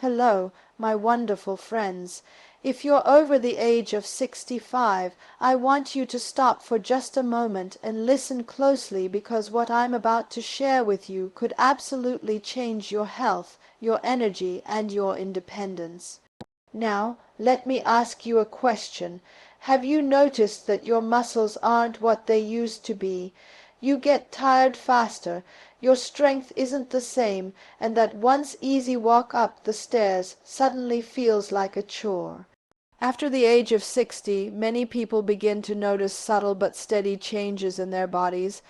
Hello, my wonderful friends. If you're over the age of 65, I want you to stop for just a moment and listen closely because what I'm about to share with you could absolutely change your health, your energy, and your independence. Now, let me ask you a question. Have you noticed that your muscles aren't what they used to be? You get tired faster, your strength isn't the same, and that once easy walk up the stairs suddenly feels like a chore. After the age of 60, many people begin to notice subtle but steady changes in their bodies.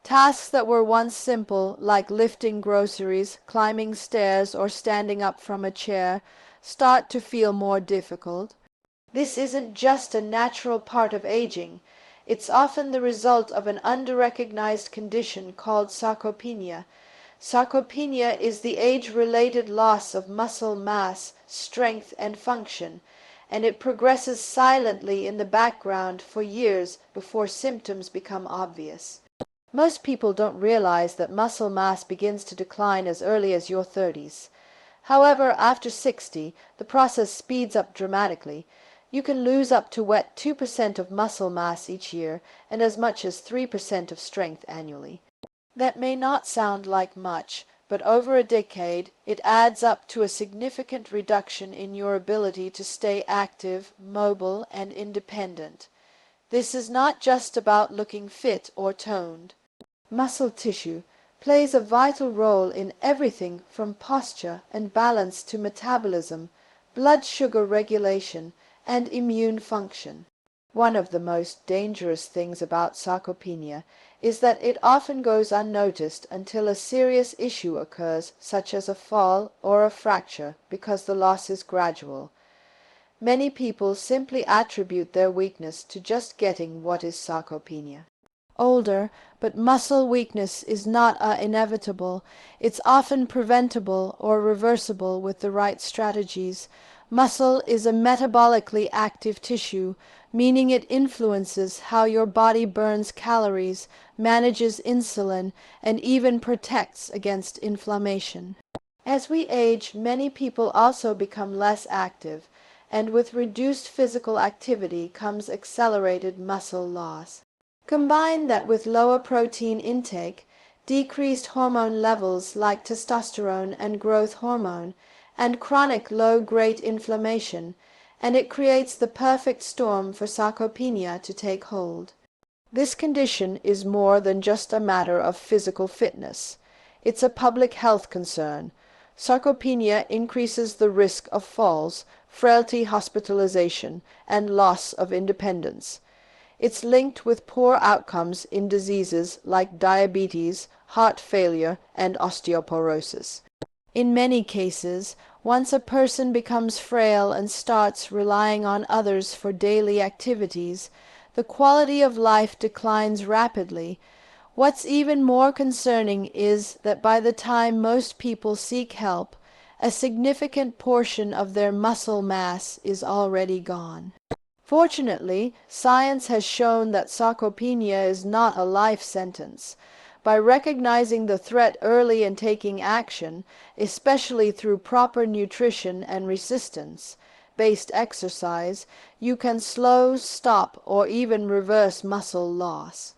Tasks that were once simple, like lifting groceries, climbing stairs, or standing up from a chair, start to feel more difficult. This isn't just a natural part of aging. It's often the result of an under-recognized condition called sarcopenia. Sarcopenia is the age-related loss of muscle mass, strength, and function, and it progresses silently in the background for years before symptoms become obvious. Most people don't realize that muscle mass begins to decline as early as your 30s. However, after 60, the process speeds up dramatically. You can lose up to 2% of muscle mass each year and as much as 3% of strength annually. That may not sound like much, but over a decade it adds up to a significant reduction in your ability to stay active, mobile, and independent. This is not just about looking fit or toned. Muscle tissue plays a vital role in everything from posture and balance to metabolism, blood sugar regulation, and immune function. One of the most dangerous things about sarcopenia is that it often goes unnoticed until a serious issue occurs, such as a fall or a fracture, because the loss is gradual. Many people simply attribute their weakness to just getting what is sarcopenia. Older, but muscle weakness is not inevitable. It's often preventable or reversible with the right strategies. Muscle is a metabolically active tissue, meaning it influences how your body burns calories, manages insulin, and even protects against inflammation. As we age, many people also become less active, and with reduced physical activity comes accelerated muscle loss. Combine that with lower protein intake, decreased hormone levels like testosterone and growth hormone, and chronic low-grade inflammation, and it creates the perfect storm for sarcopenia to take hold. This condition is more than just a matter of physical fitness. It's a public health concern. Sarcopenia increases the risk of falls, frailty, hospitalization, and loss of independence. It's linked with poor outcomes in diseases like diabetes, heart failure, and osteoporosis. In many cases, once a person becomes frail and starts relying on others for daily activities, the quality of life declines rapidly. What's even more concerning is that by the time most people seek help, a significant portion of their muscle mass is already gone. Fortunately, science has shown that sarcopenia is not a life sentence. By recognizing the threat early and taking action, especially through proper nutrition and resistance-based exercise, you can slow, stop, or even reverse muscle loss.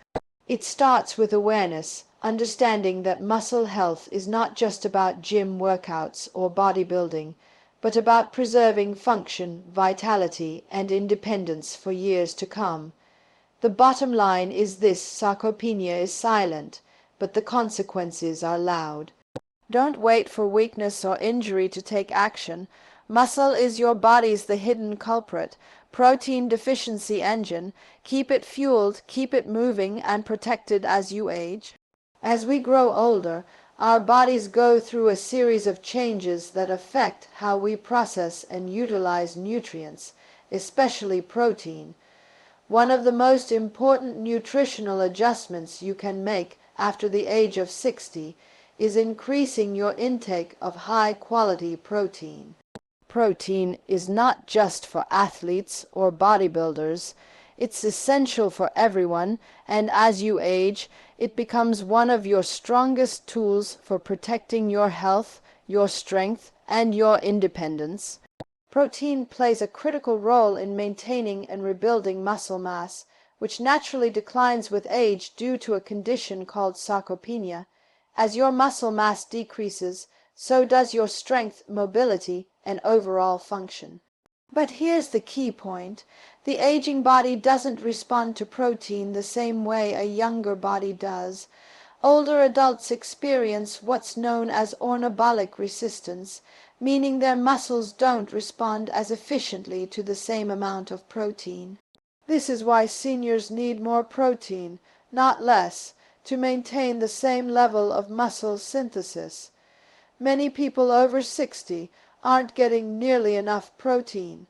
It starts with awareness, understanding that muscle health is not just about gym workouts or bodybuilding, but about preserving function, vitality, and independence for years to come. The bottom line is this: sarcopenia is silent, but the consequences are loud. Don't wait for weakness or injury to take action. Muscle is your body's the hidden culprit, protein deficiency engine. Keep it fueled, keep it moving and protected as you age. As we grow older, our bodies go through a series of changes that affect how we process and utilize nutrients, especially protein. One of the most important nutritional adjustments you can make after the age of 60 is increasing your intake of high-quality protein. Protein is not just for athletes or bodybuilders. It's essential for everyone, and as you age, it becomes one of your strongest tools for protecting your health, your strength, and your independence. Protein plays a critical role in maintaining and rebuilding muscle mass, which naturally declines with age due to a condition called sarcopenia. As your muscle mass decreases, so does your strength, mobility, and overall function. But here's the key point. The aging body doesn't respond to protein the same way a younger body does. Older adults experience what's known as anabolic resistance, meaning their muscles don't respond as efficiently to the same amount of protein. This is why seniors need more protein, not less, to maintain the same level of muscle synthesis. Many people over 60 aren't getting nearly enough protein.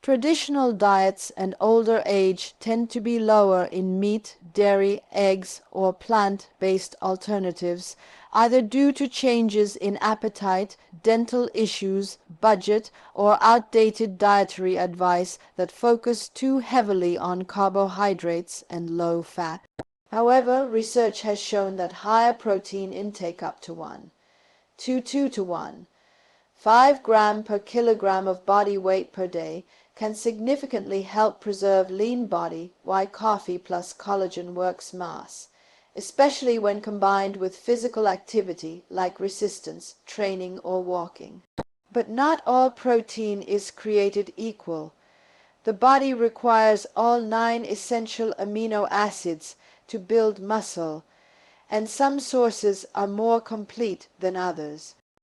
Traditional diets and older age tend to be lower in meat, dairy, eggs, or plant-based alternatives, either due to changes in appetite, dental issues, budget, or outdated dietary advice that focus too heavily on carbohydrates and low fat. However, research has shown that higher protein intake up to 2 to 1, 5 gram per kilogram of body weight per day can significantly help preserve lean body while coffee plus collagen works mass, especially when combined with physical activity like resistance, training, or walking. But not all protein is created equal. The body requires all 9 essential amino acids to build muscle, and some sources are more complete than others.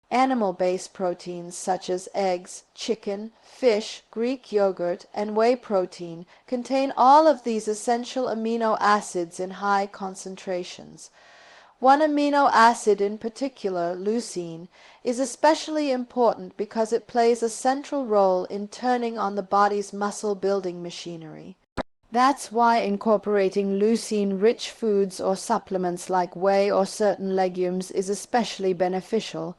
Animal-based proteins such as eggs, chicken, fish, Greek yogurt, and whey protein contain all of these essential amino acids in high concentrations. One amino acid in particular, leucine, is especially important because it plays a central role in turning on the body's muscle-building machinery. That's why incorporating leucine-rich foods or supplements like whey or certain legumes is especially beneficial.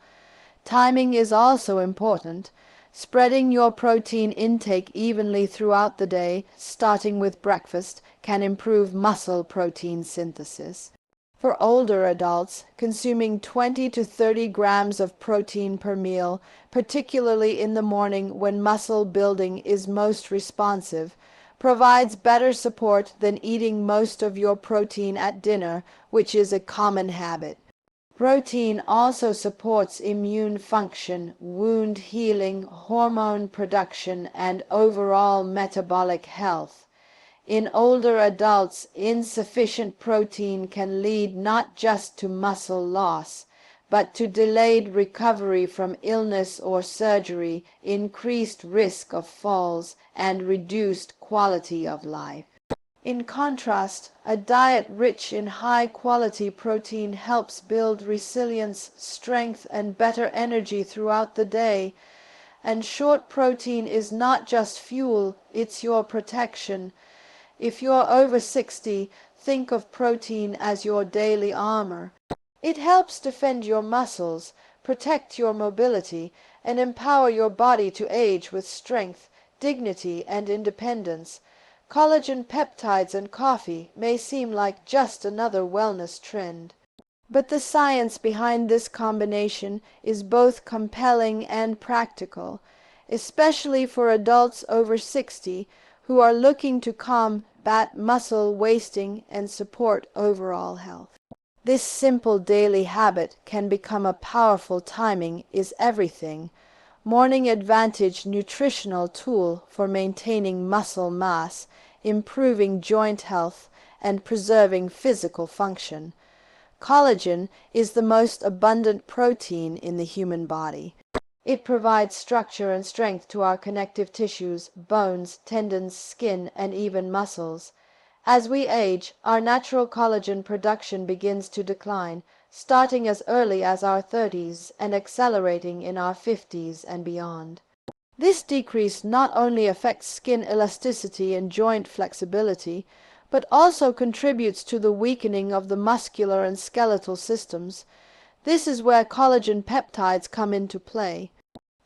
Timing is also important. Spreading your protein intake evenly throughout the day, starting with breakfast, can improve muscle protein synthesis. For older adults, consuming 20 to 30 grams of protein per meal, particularly in the morning when muscle building is most responsive, provides better support than eating most of your protein at dinner, which is a common habit. Protein also supports immune function, wound healing, hormone production, and overall metabolic health. In older adults, insufficient protein can lead not just to muscle loss, but to delayed recovery from illness or surgery, increased risk of falls, and reduced quality of life. In contrast, a diet rich in high-quality protein helps build resilience, strength, and better energy throughout the day. And short protein is not just fuel, it's your protection. If you're over 60, think of protein as your daily armor. It helps defend your muscles, protect your mobility, and empower your body to age with strength, dignity, and independence. Collagen peptides and coffee may seem like just another wellness trend. But the science behind this combination is both compelling and practical, especially for adults over 60 who are looking to combat muscle wasting and support overall health. This simple daily habit can become a powerful timing is everything, morning advantage nutritional tool for maintaining muscle mass, improving joint health, and preserving physical function. Collagen is the most abundant protein in the human body. It provides structure and strength to our connective tissues, bones, tendons, skin, and even muscles. As we age, our natural collagen production begins to decline, starting as early as our 30s and accelerating in our 50s and beyond. This decrease not only affects skin elasticity and joint flexibility, but also contributes to the weakening of the muscular and skeletal systems. This is where collagen peptides come into play.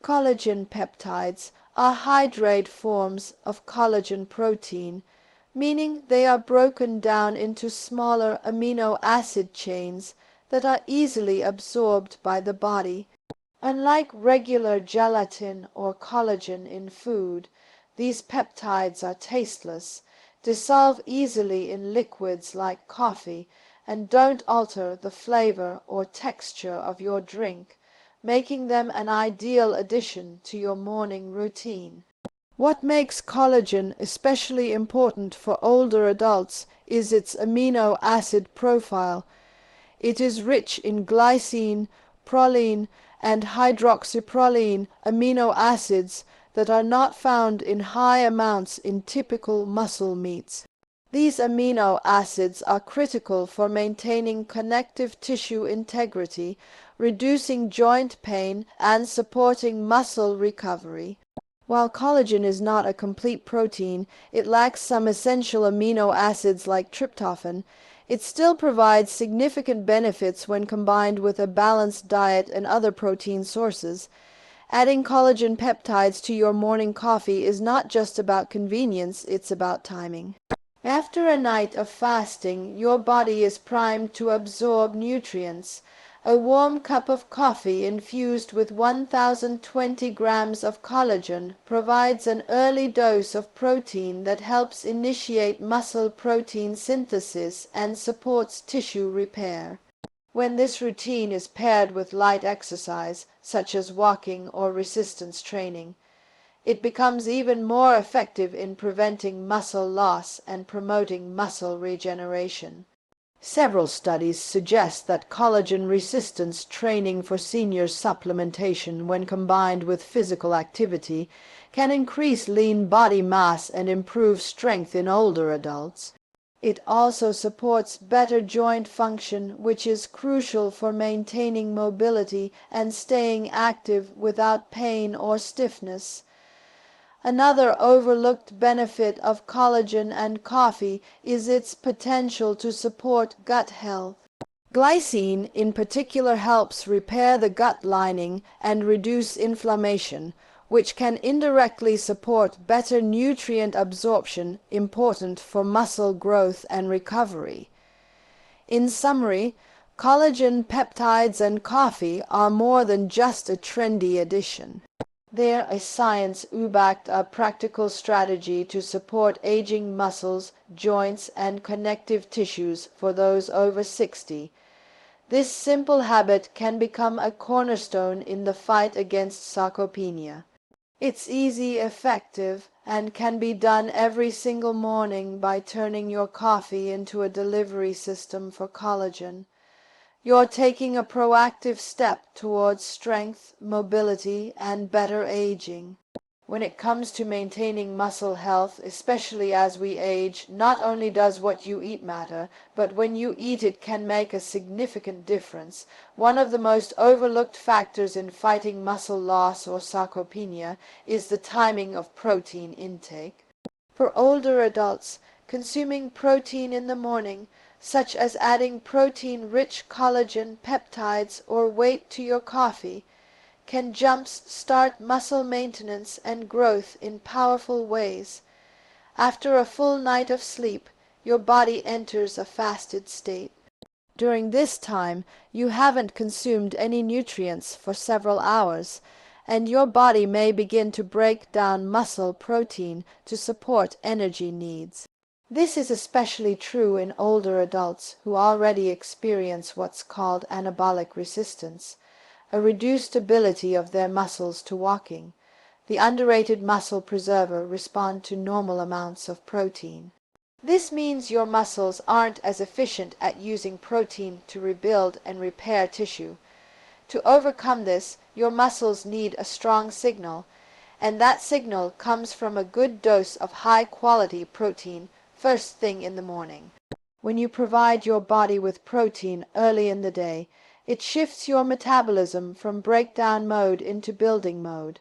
Collagen peptides are hydrate forms of collagen protein, meaning they are broken down into smaller amino acid chains that are easily absorbed by the body. Unlike regular gelatin or collagen in food, these peptides are tasteless, dissolve easily in liquids like coffee, and don't alter the flavor or texture of your drink, making them an ideal addition to your morning routine. What makes collagen especially important for older adults is its amino acid profile. It is rich in glycine, proline, and hydroxyproline amino acids that are not found in high amounts in typical muscle meats. These amino acids are critical for maintaining connective tissue integrity, reducing joint pain, and supporting muscle recovery. While collagen is not a complete protein, it lacks some essential amino acids like tryptophan. It still provides significant benefits when combined with a balanced diet and other protein sources. Adding collagen peptides to your morning coffee is not just about convenience, it's about timing. After a night of fasting, your body is primed to absorb nutrients. A warm cup of coffee infused with 1020 grams of collagen provides an early dose of protein that helps initiate muscle protein synthesis and supports tissue repair. When this routine is paired with light exercise, such as walking or resistance training, it becomes even more effective in preventing muscle loss and promoting muscle regeneration. Several studies suggest that collagen resistance training for seniors supplementation when combined with physical activity can increase lean body mass and improve strength in older adults. It also supports better joint function, which is crucial for maintaining mobility and staying active without pain or stiffness. Another overlooked benefit of collagen and coffee is its potential to support gut health. Glycine in particular helps repair the gut lining and reduce inflammation, which can indirectly support better nutrient absorption, important for muscle growth and recovery. In summary, collagen, peptides, and coffee are more than just a trendy addition. They're a science-backed practical strategy to support aging muscles, joints, and connective tissues for those over 60. This simple habit can become a cornerstone in the fight against sarcopenia. It's easy, effective, and can be done every single morning by turning your coffee into a delivery system for collagen. You're taking a proactive step towards strength, mobility, and better aging. When it comes to maintaining muscle health, especially as we age, not only does what you eat matter, but when you eat it can make a significant difference. One of the most overlooked factors in fighting muscle loss or sarcopenia is the timing of protein intake. For older adults, consuming protein in the morning, such as adding protein-rich collagen, peptides, or weight to your coffee, can jump-start muscle maintenance and growth in powerful ways. After a full night of sleep, your body enters a fasted state. During this time, you haven't consumed any nutrients for several hours, and your body may begin to break down muscle protein to support energy needs. This is especially true in older adults who already experience what's called anabolic resistance, a reduced ability of their muscles to walking. The underrated muscle preserver respond to normal amounts of protein. This means your muscles aren't as efficient at using protein to rebuild and repair tissue. To overcome this, your muscles need a strong signal, and that signal comes from a good dose of high-quality protein first thing in the morning. When you provide your body with protein early in the day, it shifts your metabolism from breakdown mode into building mode.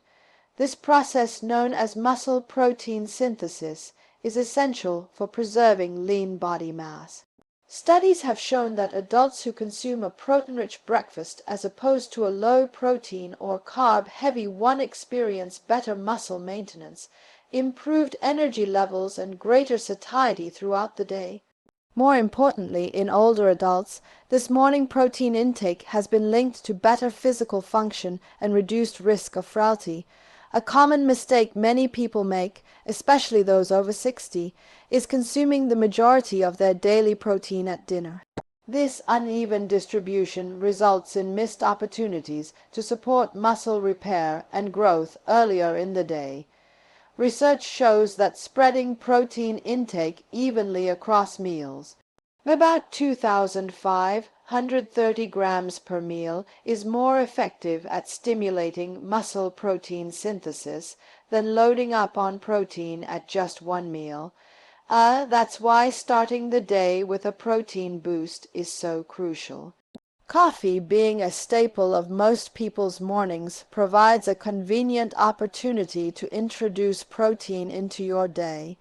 This process, known as muscle protein synthesis, is essential for preserving lean body mass. Studies have shown that adults who consume a protein-rich breakfast as opposed to a low-protein or carb-heavy one experience better muscle maintenance, improved energy levels, and greater satiety throughout the day. More importantly, in older adults, this morning protein intake has been linked to better physical function and reduced risk of frailty. A common mistake many people make, especially those over 60, is consuming the majority of their daily protein at dinner. This uneven distribution results in missed opportunities to support muscle repair and growth earlier in the day. Research shows that spreading protein intake evenly across meals, about 2,530 grams per meal, is more effective at stimulating muscle protein synthesis than loading up on protein at just one meal. That's why starting the day with a protein boost is so crucial. Coffee, being a staple of most people's mornings, provides a convenient opportunity to introduce protein into your day.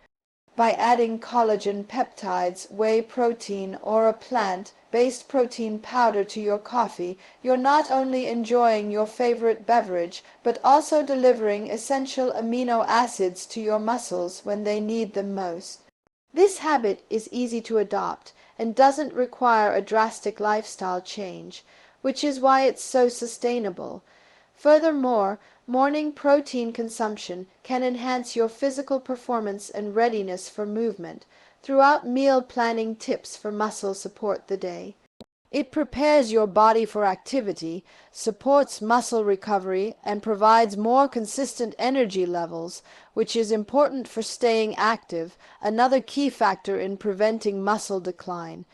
By adding collagen peptides, whey protein, or a plant-based protein powder to your coffee, you're not only enjoying your favorite beverage, but also delivering essential amino acids to your muscles when they need them most. This habit is easy to adopt and doesn't require a drastic lifestyle change, which is why it's so sustainable. Furthermore, morning protein consumption can enhance your physical performance and readiness for movement. Throughout meal planning tips for muscle support the day. It prepares your body for activity, supports muscle recovery, and provides more consistent energy levels, which is important for staying active, another key factor in preventing muscle decline.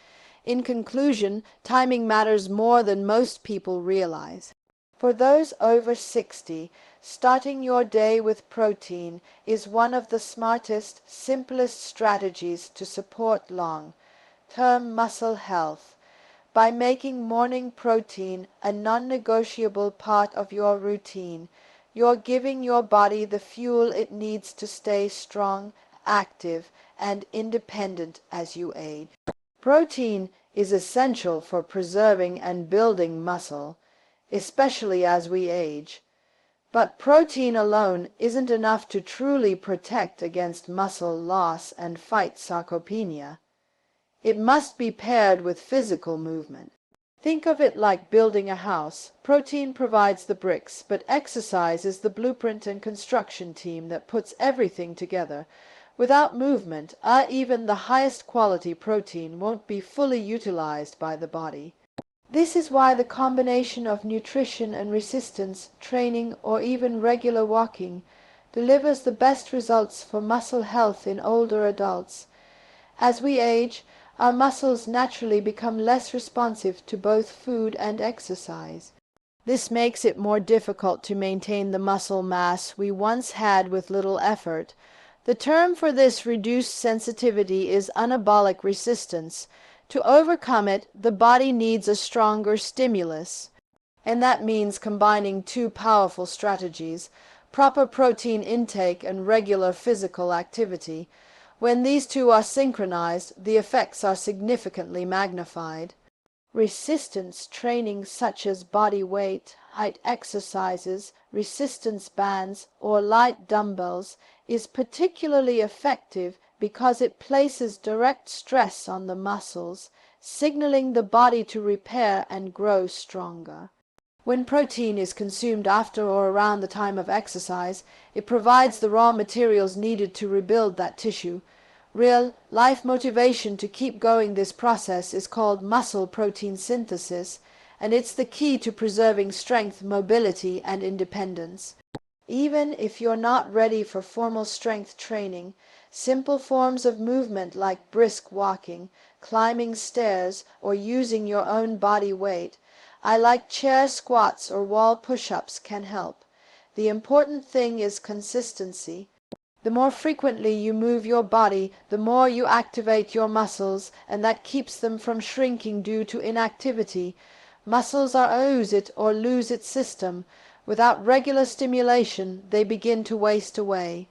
In conclusion, timing matters more than most people realize. For those over 60, starting your day with protein is one of the smartest, simplest strategies to support long-term muscle health. By making morning protein a non-negotiable part of your routine, you're giving your body the fuel it needs to stay strong, active, and independent as you age. Protein is essential for preserving and building muscle, especially as we age. But protein alone isn't enough to truly protect against muscle loss and fight sarcopenia. It must be paired with physical movement. Think of it like building a house. Protein provides the bricks, but exercise is the blueprint and construction team that puts everything together. Without movement, even the highest quality protein won't be fully utilized by the body. This is why the combination of nutrition and resistance training, or even regular walking, delivers the best results for muscle health in older adults. As we age, our muscles naturally become less responsive to both food and exercise. This makes it more difficult to maintain the muscle mass we once had with little effort. The term for this reduced sensitivity is anabolic resistance. To overcome it, the body needs a stronger stimulus, and that means combining two powerful strategies: proper protein intake and regular physical activity. When these two are synchronized, the effects are significantly magnified. Resistance training such as body weight, height exercises, resistance bands, or light dumbbells is particularly effective because it places direct stress on the muscles, signaling the body to repair and grow stronger. When protein is consumed after or around the time of exercise, it provides the raw materials needed to rebuild that tissue. Real life motivation to keep going this process is called muscle protein synthesis, and it's the key to preserving strength, mobility, and independence. Even if you're not ready for formal strength training, simple forms of movement like brisk walking, climbing stairs, or using your own body weight, like chair squats or wall push-ups, can help. The important thing is consistency. The more frequently you move your body, the more you activate your muscles, and that keeps them from shrinking due to inactivity. Muscles are use it or lose it system. Without regular stimulation, they begin to waste away.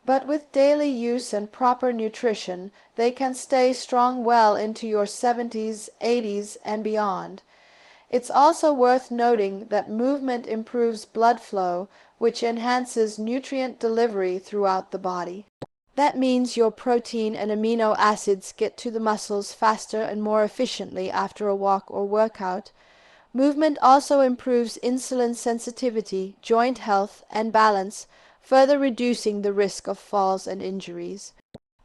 But with daily use and proper nutrition, they can stay strong well into your 70s, 80s, and beyond. It's also worth noting that movement improves blood flow, which enhances nutrient delivery throughout the body. That means your protein and amino acids get to the muscles faster and more efficiently after a walk or workout. Movement also improves insulin sensitivity, joint health, and balance, further reducing the risk of falls and injuries.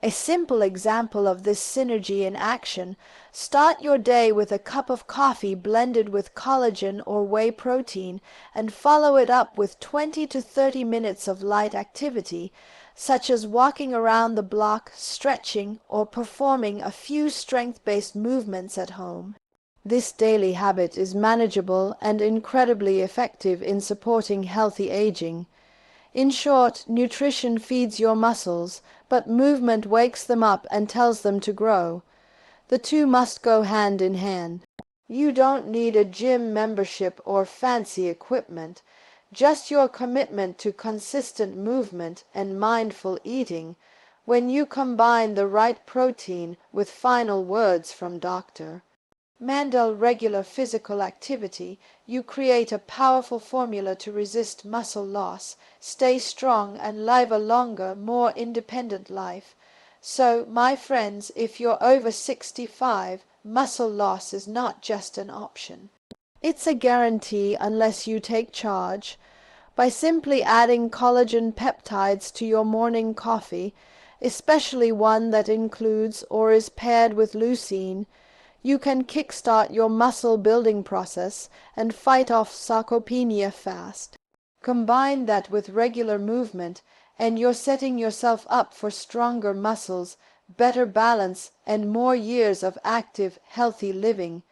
A simple example of this synergy in action: start your day with a cup of coffee blended with collagen or whey protein, and follow it up with 20 to 30 minutes of light activity, such as walking around the block, stretching, or performing a few strength-based movements at home. This daily habit is manageable and incredibly effective in supporting healthy aging. In short, nutrition feeds your muscles, but movement wakes them up and tells them to grow. The two must go hand in hand. You don't need a gym membership or fancy equipment, just your commitment to consistent movement and mindful eating. When you combine the right protein with final words from Dr. Mandel regular physical activity, you create a powerful formula to resist muscle loss, stay strong, and live a longer, more independent life. So, my friends, if you're over 65, muscle loss is not just an option. It's a guarantee unless you take charge. By simply adding collagen peptides to your morning coffee, especially one that includes or is paired with leucine, you can kickstart your muscle building process and fight off sarcopenia fast. Combine that with regular movement, and you're setting yourself up for stronger muscles, better balance, and more years of active, healthy living.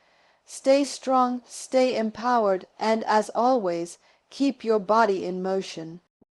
Stay strong, stay empowered, and as always, keep your body in motion.